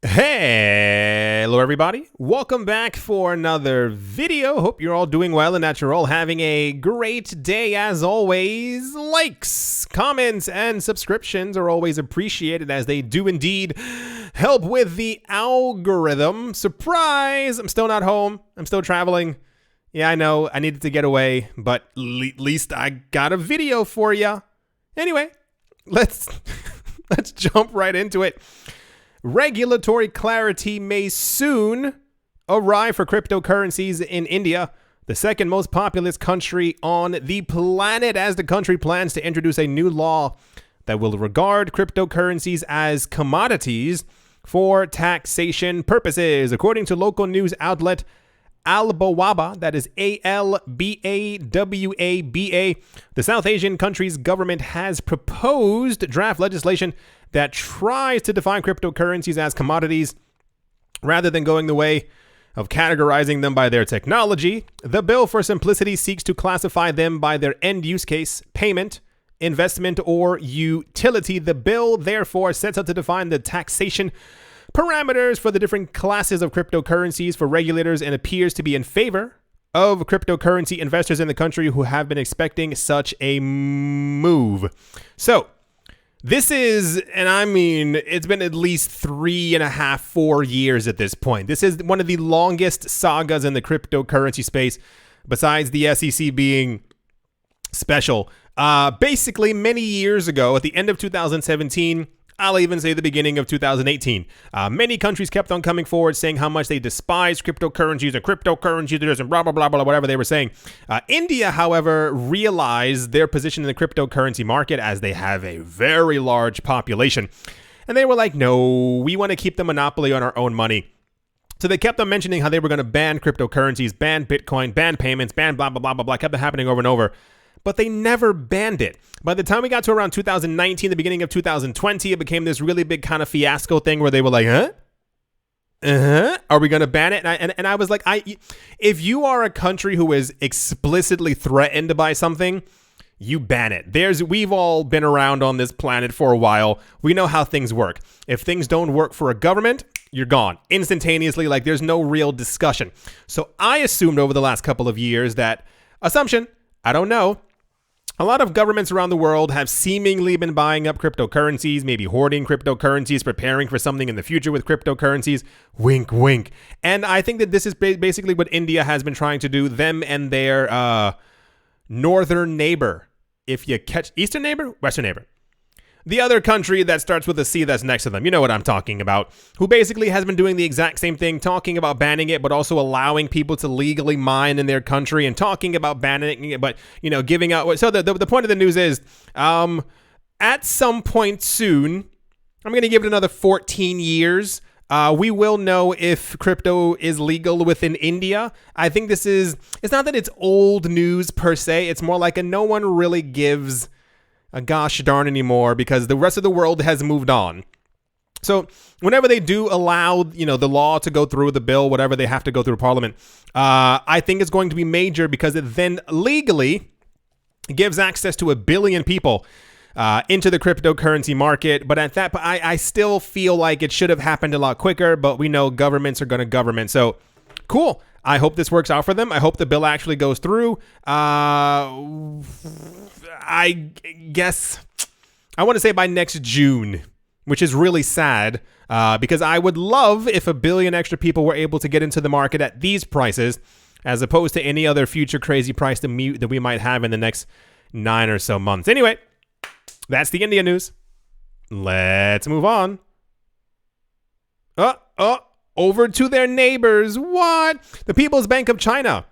Hello everybody, welcome back for another video. Hope you're all doing well and that you're all having a great day. As always, likes, comments, and subscriptions are always appreciated, as they do indeed help with the algorithm. Surprise! I'm still not home. I'm still traveling. Yeah, I know, I needed to get away, but at least I got a video for you. Anyway, let's jump right into it. Regulatory clarity may soon arrive for cryptocurrencies in India, the second most populous country on the planet, as the country plans to introduce a new law that will regard cryptocurrencies as commodities for taxation purposes. According to local news outlet Albawaba, that is Albawaba, the South Asian country's government has proposed draft legislation that tries to define cryptocurrencies as commodities rather than going the way of categorizing them by their technology. The bill, for simplicity, seeks to classify them by their end use case, payment, investment, or utility. The bill, therefore, sets out to define the taxation parameters for the different classes of cryptocurrencies for regulators and appears to be in favor of cryptocurrency investors in the country who have been expecting such a move. So, this is, and I mean, it's been at least 3.5, 4 years at this point. This is one of the longest sagas in the cryptocurrency space, besides the SEC being special. Basically, many years ago, at the end of 2017, I'll even say the beginning of 2018, many countries kept on coming forward saying how much they despise cryptocurrencies and blah, blah, blah, blah, whatever they were saying. India, however, realized their position in the cryptocurrency market, as they have a very large population. And they were like, no, we want to keep the monopoly on our own money. So they kept on mentioning how they were going to ban cryptocurrencies, ban Bitcoin, ban payments, ban blah, blah, blah, blah, blah. Kept happening over and over. But they never banned it. By the time we got to around 2019, the beginning of 2020, it became this really big kind of fiasco thing where they were like, are we going to ban it? And I was like, if you are a country who is explicitly threatened by something, you ban it. We've all been around on this planet for a while. We know how things work. If things don't work for a government, you're gone instantaneously. Like, there's no real discussion. So I assumed over the last couple of years that assumption, I don't know, a lot of governments around the world have seemingly been buying up cryptocurrencies, maybe hoarding cryptocurrencies, preparing for something in the future with cryptocurrencies. Wink, wink. And I think that this is basically what India has been trying to do, them and their northern neighbor. If you catch eastern neighbor, western neighbor. The other country that starts with a C that's next to them, you know what I'm talking about, who basically has been doing the exact same thing, talking about banning it, but also allowing people to legally mine in their country, and talking about banning it, but, you know, giving out. So the point of the news is, at some point soon, I'm going to give it another 14 years. We will know if crypto is legal within India. I think it's not that it's old news per se. It's more like no one really gives a gosh darn anymore, because the rest of the world has moved on. So whenever they do allow, the law to go through, the bill, whatever they have to go through Parliament, I think it's going to be major, because it then legally gives access to 1 billion people into the cryptocurrency market. But at that, I still feel like it should have happened a lot quicker, but we know governments are going to government. So cool. I hope this works out for them. I hope the bill actually goes through. I guess I want to say by next June, which is really sad, because I would love if 1 billion extra people were able to get into the market at these prices, as opposed to any other future crazy price that we might have in the next 9 or so months. Anyway, that's the India news. Let's move on. Over to their neighbors. What? The People's Bank of China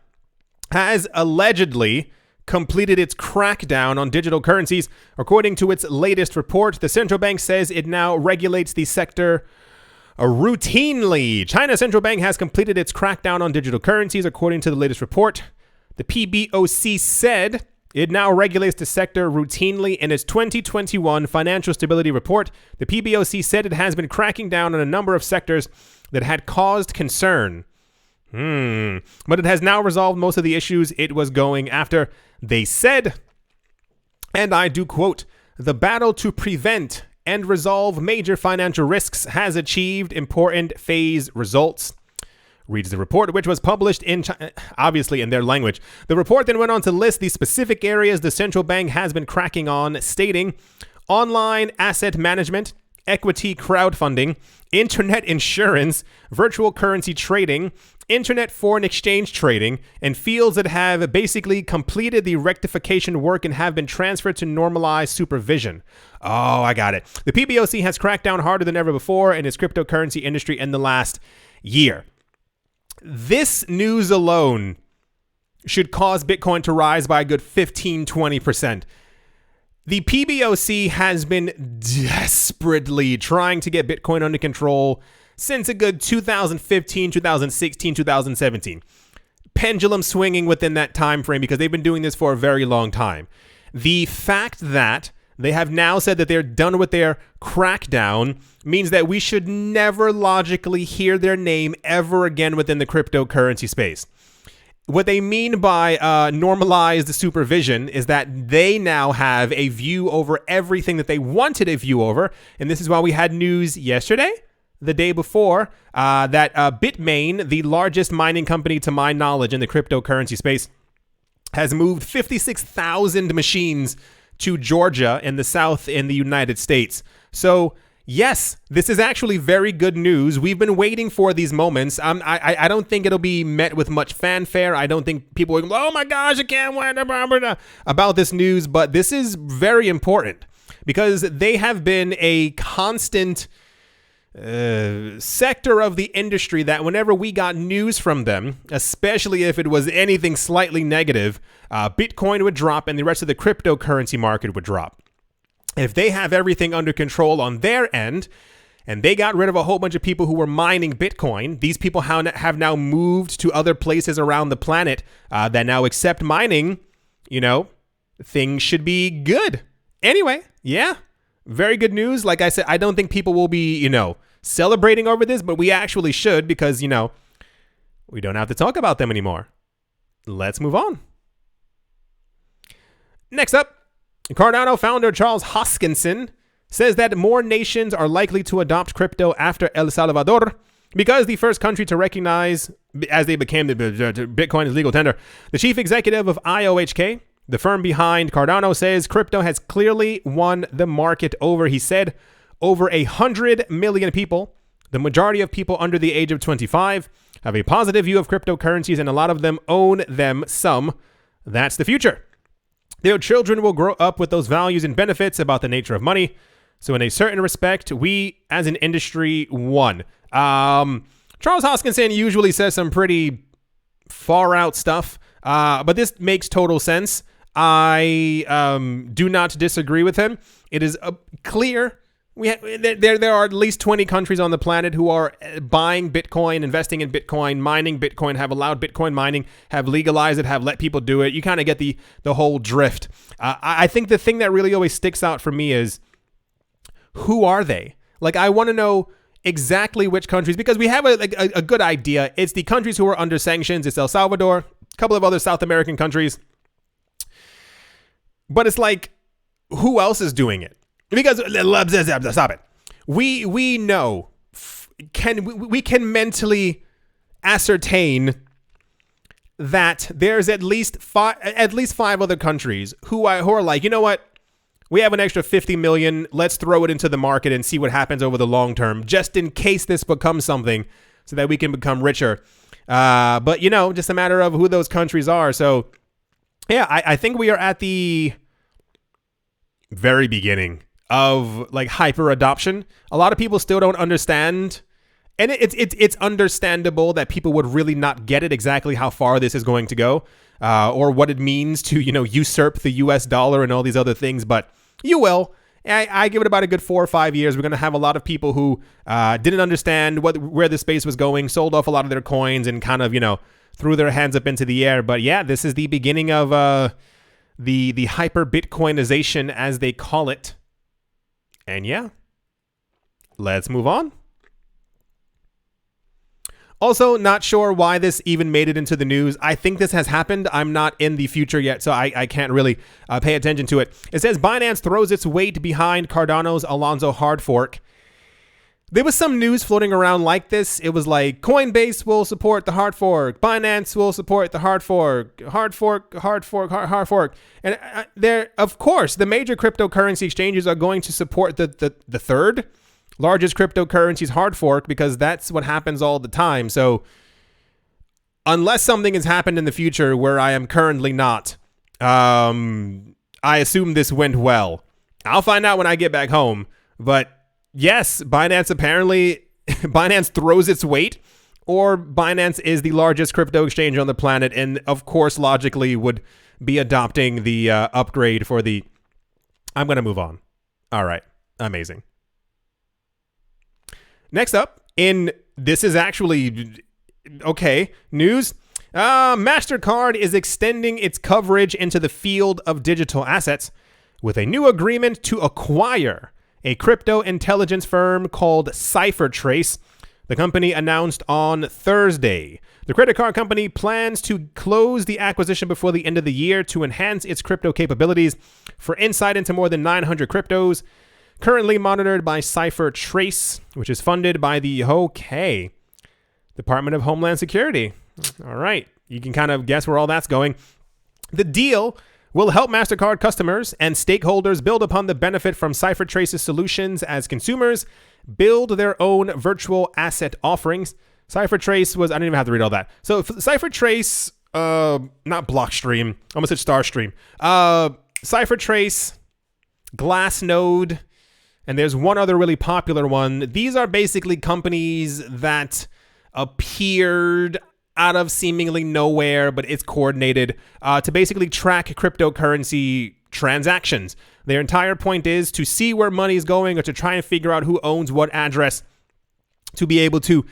has allegedly completed its crackdown on digital currencies. According to its latest report, the central bank says it now regulates the sector routinely. China's central bank has completed its crackdown on digital currencies. According to the latest report, the PBOC said it now regulates the sector routinely. In its 2021 financial stability report, the PBOC said it has been cracking down on a number of sectors that had caused concern. But it has now resolved most of the issues it was going after. They said, and I do quote, "The battle to prevent and resolve major financial risks, has achieved important phase results. Reads the report, which was published obviously in their language. The report then went on to list the specific areas the central bank has been cracking on, stating online asset management, equity crowdfunding, internet insurance, virtual currency trading, internet foreign exchange trading, and fields that have basically completed the rectification work and have been transferred to normalized supervision. Oh, I got it. The PBOC has cracked down harder than ever before in its cryptocurrency industry in the last year. This news alone should cause Bitcoin to rise by a good 15-20%. The PBOC has been desperately trying to get Bitcoin under control since a good 2015, 2016, 2017. Pendulum swinging within that time frame because they've been doing this for a very long time. The fact that they have now said that they're done with their crackdown means that we should never logically hear their name ever again within the cryptocurrency space. What they mean by normalized supervision is that they now have a view over everything that they wanted a view over. And this is why we had news yesterday, the day before, that Bitmain, the largest mining company to my knowledge in the cryptocurrency space, has moved 56,000 machines to Georgia in the South in the United States. So yes, this is actually very good news. We've been waiting for these moments. I don't think it'll be met with much fanfare. I don't think people will go, oh my gosh, I can't wait about this news. But this is very important because they have been a constant sector of the industry that whenever we got news from them, especially if it was anything slightly negative, Bitcoin would drop and the rest of the cryptocurrency market would drop. If they have everything under control on their end, and they got rid of a whole bunch of people who were mining Bitcoin, these people have now moved to other places around the planet that now accept mining, things should be good. Anyway, yeah, very good news. Like I said, I don't think people will be, celebrating over this, but we actually should because, we don't have to talk about them anymore. Let's move on. Next up, Cardano founder Charles Hoskinson says that more nations are likely to adopt crypto after El Salvador because the first country to recognize, as they became the Bitcoin as legal tender. The chief executive of IOHK, the firm behind Cardano, says crypto has clearly won the market over. He said over 100 million people, the majority of people under the age of 25, have a positive view of cryptocurrencies and a lot of them own them some. That's the future. Their children will grow up with those values and benefits about the nature of money. So in a certain respect, we as an industry won. Charles Hoskinson usually says some pretty far out stuff, but this makes total sense. I do not disagree with him. It is clear there are at least 20 countries on the planet who are buying Bitcoin, investing in Bitcoin, mining Bitcoin, have allowed Bitcoin mining, have legalized it, have let people do it. You kind of get the whole drift. I think the thing that really always sticks out for me is who are they? Like, I want to know exactly which countries, because we have a good idea. It's the countries who are under sanctions. It's El Salvador, a couple of other South American countries. But it's like, who else is doing it? Because stop it. We know we can mentally ascertain that there's at least five other countries who are like, you know what? We have an extra 50 million. Let's throw it into the market and see what happens over the long term, just in case this becomes something, so that we can become richer. But just a matter of who those countries are. So yeah, I think we are at the very beginning of like hyper adoption. A lot of people still don't understand, and it's understandable that people would really not get it exactly how far this is going to go, or what it means to usurp the US dollar and all these other things. But you will. I give it about a good 4 or 5 years. We're going to have a lot of people who didn't understand where the space was going, sold off a lot of their coins, and kind of threw their hands up into the air. But yeah, this is the beginning of the hyper Bitcoinization, as they call it. And yeah, let's move on. Also, not sure why this even made it into the news. I think this has happened. I'm not in the future yet, so I can't really pay attention to it. It says Binance throws its weight behind Cardano's Alonzo hard fork. There was some news floating around like this. It was like Coinbase will support the hard fork. Binance will support the hard fork. Hard fork. And of course, the major cryptocurrency exchanges are going to support the third largest cryptocurrency's hard fork because that's what happens all the time. So unless something has happened in the future where I am currently not, I assume this went well. I'll find out when I get back home. But yes, Binance throws its weight, or Binance is the largest crypto exchange on the planet, and of course, logically would be adopting the upgrade for the... I'm going to move on. All right. Amazing. Next up, this is actually okay news. Mastercard is extending its coverage into the field of digital assets with a new agreement to acquire a crypto intelligence firm called CipherTrace. The company announced on Thursday. The credit card company plans to close the acquisition before the end of the year to enhance its crypto capabilities for insight into more than 900 cryptos currently monitored by CipherTrace, which is funded by the Department of Homeland Security. All right, you can kind of guess where all that's going. The deal will help Mastercard customers and stakeholders build upon the benefit from CipherTrace's solutions as consumers build their own virtual asset offerings. CipherTrace was, I don't even have to read all that. So CipherTrace, not Blockstream, almost said Starstream. CipherTrace, Glassnode, and there's one other really popular one. These are basically companies that appeared out of seemingly nowhere, but it's coordinated to basically track cryptocurrency transactions. Their entire point is to see where money is going or to try and figure out who owns what address to be able to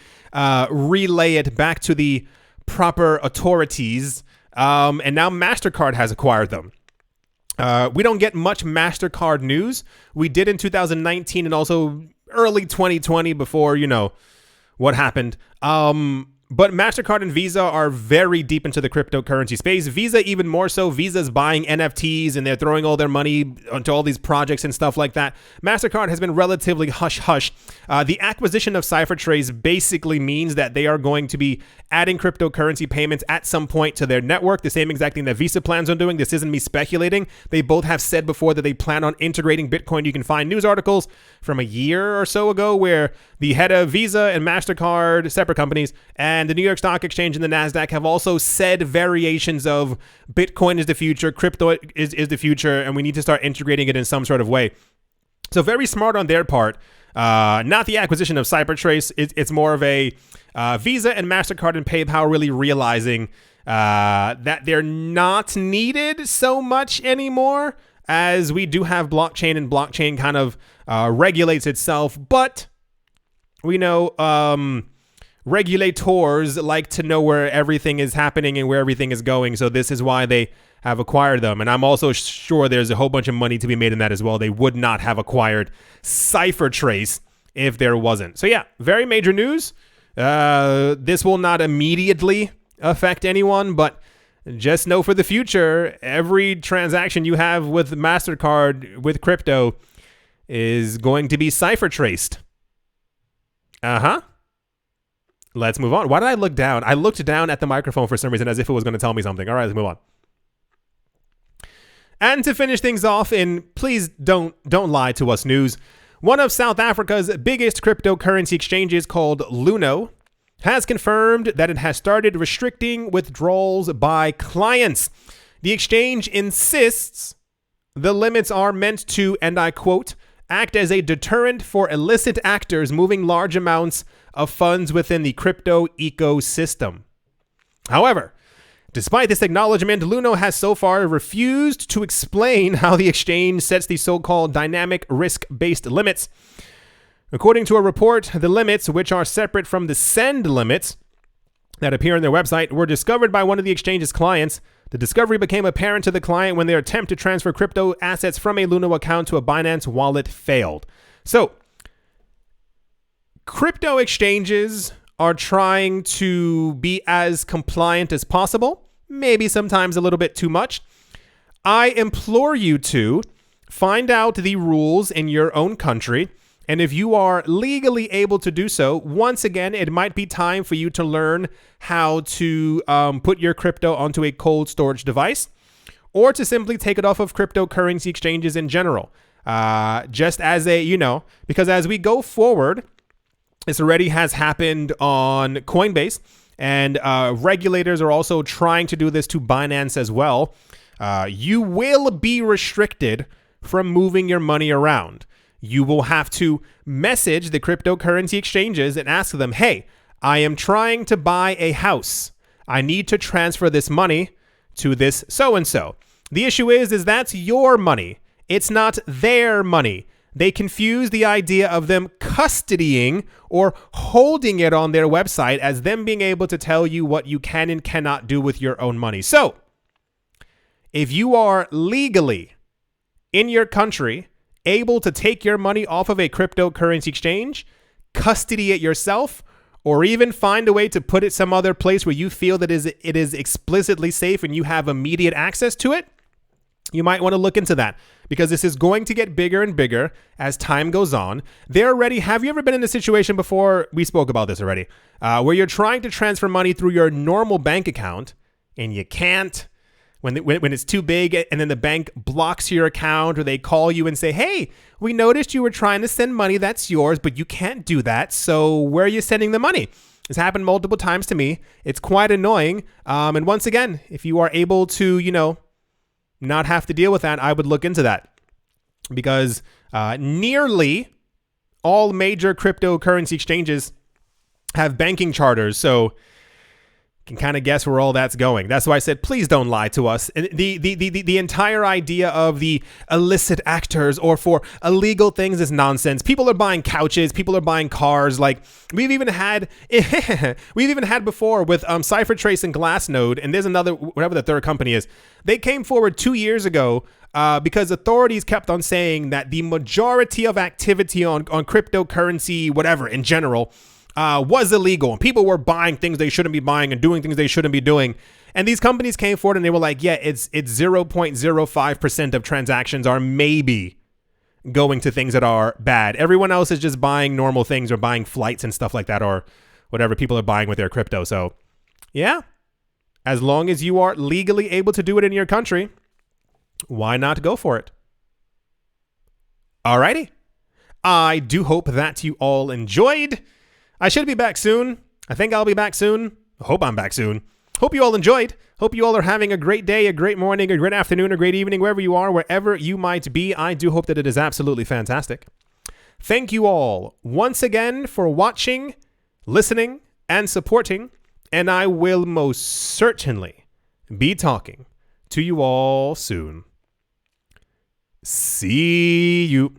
relay it back to the proper authorities. And now Mastercard has acquired them. We don't get much Mastercard news. We did in 2019 and also early 2020 before, what happened. But Mastercard and Visa are very deep into the cryptocurrency space. Visa even more so. Visa's buying NFTs and they're throwing all their money into all these projects and stuff like that. Mastercard has been relatively hush-hush. The acquisition of CipherTrace basically means that they are going to be adding cryptocurrency payments at some point to their network, the same exact thing that Visa plans on doing. This isn't me speculating. They both have said before that they plan on integrating Bitcoin. You can find news articles from a year or so ago where the head of Visa and Mastercard, separate companies, and the New York Stock Exchange and the NASDAQ have also said variations of Bitcoin is the future, crypto is the future, and we need to start integrating it in some sort of way. So very smart on their part. Not the acquisition of CipherTrace. It's more of a Visa and MasterCard and PayPal really realizing that they're not needed so much anymore, as we do have blockchain, and blockchain kind of regulates itself. But we know regulators like to know where everything is happening and where everything is going. So this is why they have acquired them. And I'm also sure there's a whole bunch of money to be made in that as well. They would not have acquired CipherTrace if there wasn't. So yeah, very major news. This will not immediately affect anyone, but just know for the future, every transaction you have with MasterCard with crypto is going to be CipherTraced. Let's move on. Why did I look down? I looked down at the microphone for some reason as if it was going to tell me something. All right, let's move on. And to finish things off in please don't lie to us news, one of South Africa's biggest cryptocurrency exchanges called Nano has confirmed that it has started restricting withdrawals by clients. The exchange insists the limits are meant to, and I quote, act as a deterrent for illicit actors moving large amounts of funds within the crypto ecosystem. However, despite this acknowledgement, Nano has so far refused to explain how the exchange sets the so-called dynamic risk-based limits. According to a report, the limits, which are separate from the send limits that appear on their website, were discovered by one of the exchange's clients. The discovery became apparent to the client when their attempt to transfer crypto assets from a Nano account to a Binance wallet failed. So, crypto exchanges are trying to be as compliant as possible, maybe sometimes a little bit too much. I implore you to find out the rules in your own country. And if you are legally able to do so, once again, it might be time for you to learn how to put your crypto onto a cold storage device, or to simply take it off of cryptocurrency exchanges in general. Just as a, because as we go forward, this already has happened on Coinbase, and regulators are also trying to do this to Binance as well. You will be restricted from moving your money around. You will have to message the cryptocurrency exchanges and ask them, hey, I am trying to buy a house. I need to transfer this money to this so-and-so. The issue is that's your money. It's not their money. They confuse the idea of them custodying or holding it on their website as them being able to tell you what you can and cannot do with your own money. So, if you are legally in your country able to take your money off of a cryptocurrency exchange, custody it yourself, or even find a way to put it some other place where you feel that it is explicitly safe and you have immediate access to it, you might want to look into that, because this is going to get bigger and bigger as time goes on. Have you ever been in a situation before, we spoke about this already, where you're trying to transfer money through your normal bank account and you can't, when it's too big, and then the bank blocks your account, or they call you and say, hey, we noticed you were trying to send money that's yours, but you can't do that. So where are you sending the money? It's happened multiple times to me. It's quite annoying. And once again, if you are able to, not have to deal with that, I would look into that, because nearly all major cryptocurrency exchanges have banking charters. So can kind of guess where all that's going. That's why I said, please don't lie to us. And the entire idea of the illicit actors or for illegal things is nonsense. People are buying couches. People are buying cars. Like we've even had before with CipherTrace and Glassnode, and there's another, whatever the third company is. They came forward 2 years ago because authorities kept on saying that the majority of activity on cryptocurrency, whatever in general, was illegal, and people were buying things they shouldn't be buying and doing things they shouldn't be doing. And these companies came forward and they were like, yeah, it's 0.05% of transactions are maybe going to things that are bad. Everyone else is just buying normal things or buying flights and stuff like that, or whatever people are buying with their crypto. So yeah, as long as you are legally able to do it in your country, why not go for it? Alrighty. I do hope that you all enjoyed. I should be back soon. I think I'll be back soon. I hope I'm back soon. Hope you all enjoyed. Hope you all are having a great day, a great morning, a great afternoon, a great evening, wherever you are, wherever you might be. I do hope that it is absolutely fantastic. Thank you all once again for watching, listening, and supporting. And I will most certainly be talking to you all soon. See you.